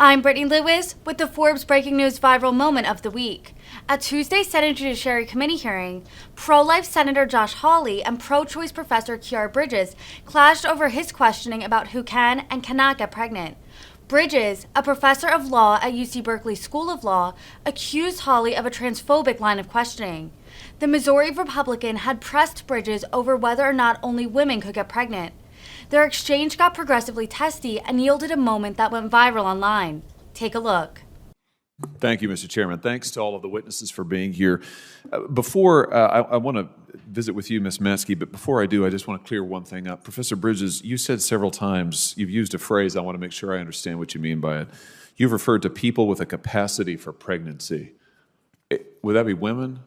I'm Brittany Lewis with the Forbes Breaking News Viral Moment of the Week. At Tuesday's Senate Judiciary Committee hearing, pro-life Senator Josh Hawley and pro-choice Professor Khiara Bridges clashed over his questioning about who can and cannot get pregnant. Bridges, a professor of law at UC Berkeley School of Law, accused Hawley of a transphobic line of questioning. The Missouri Republican had pressed Bridges over whether or not only women could get pregnant. Their exchange got progressively testy and yielded a moment that went viral online. Take a look. Thank you, Mr. Chairman. Thanks to all of the witnesses for being here. I want to visit with you, Ms. Maskey, but before I do, I just want to clear one thing up. Professor Bridges, you said several times, you've used a phrase, I want to make sure I understand what you mean by it. You've referred to people with a capacity for pregnancy. Would that be women?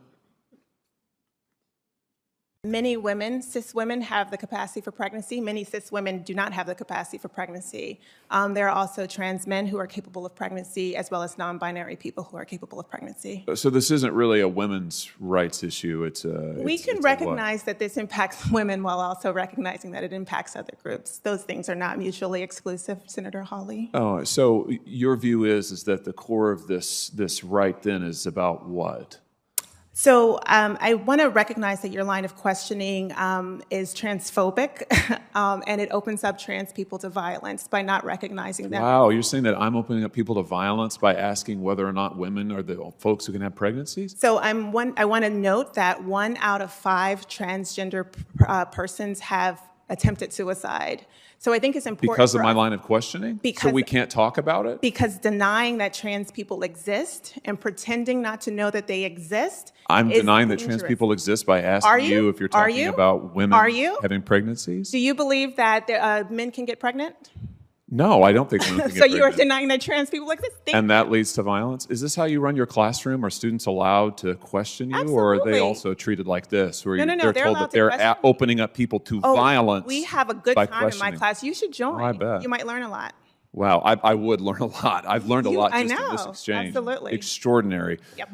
Many women, cis women, have the capacity for pregnancy. Many cis women do not have the capacity for pregnancy. There are also trans men who are capable of pregnancy, as well as non-binary people who are capable of pregnancy. So this isn't really a women's rights issue. We can recognize that this impacts women while also recognizing that it impacts other groups. Those things are not mutually exclusive, Senator Hawley. Oh, so your view is that the core of this right then is about what? So I want to recognize that your line of questioning is transphobic, and it opens up trans people to violence by not recognizing that. Wow, you're saying that I'm opening up people to violence by asking whether or not women are the folks who can have pregnancies? So I want to note that 1 out of 5 transgender persons have attempted suicide. So I think it's important because of my line of questioning? Because, so we can't talk about it? Because denying that trans people exist and pretending not to know that they exist I'm is denying that dangerous. trans people exist by asking you if you're talking about women having pregnancies? Do you believe that men can get pregnant? No, I don't think women can get So pregnant. you are denying that trans people exist? And that leads to violence? Is this how you run your classroom? Are students allowed to question you? Absolutely. Or are they also treated like this, where No, they're told that they're opening up people to violence? We have a good time in my class. You should join. Oh, I bet. You might learn a lot. Wow, I would learn a lot. I've learned a lot just in this exchange. Absolutely. Extraordinary. Yep.